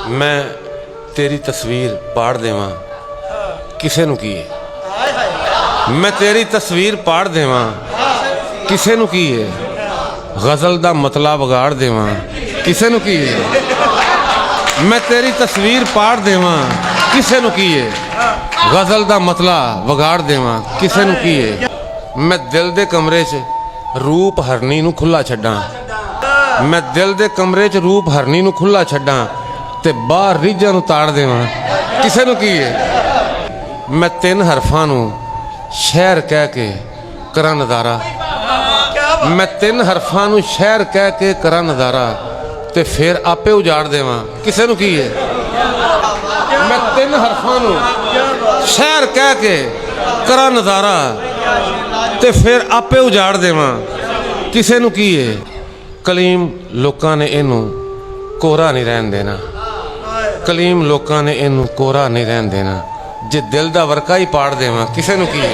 मैं तेरी तस्वीर पाड़ देवां किसे नूं की है। मैं तेरी तस्वीर पाड़ देवां किसे नूं की है। गज़ल दा मतला बिगाड़ देवां किसे नूं की है। मैं तेरी तस्वीर पाड़ देवां किसे नूं की है। गज़ल दा मतला बिगाड़ देवां किसे नूं की है। मैं दिल दे कमरे च रूप हरनी नूं खुला छड्डां। मैं दिल दे कमरे च रूप हरनी नूं खुला छड्डां ते बाहर रीझां नूं ताड़ देवां किसे नूं की है। मैं तीन हरफां नूं शहर कह के करां नज़ारा। मैं तीन हरफां नूं शहर कह के करां नज़ारा ते फिर आपे उजाड़ देवां किसे नूं की है। मैं तीन हरफां नूं शहर कह के करां नज़ारा ते फिर आपे उजाड़ देवां किसे नूं की है। कलीम लोकां ने इनू कोरा नहीं रहन देना। कलीम लोकां ने इनू कोरा नहीं रहन देना। जे दिल दा वर्का ही पाड़ देवां किसे नूं की है।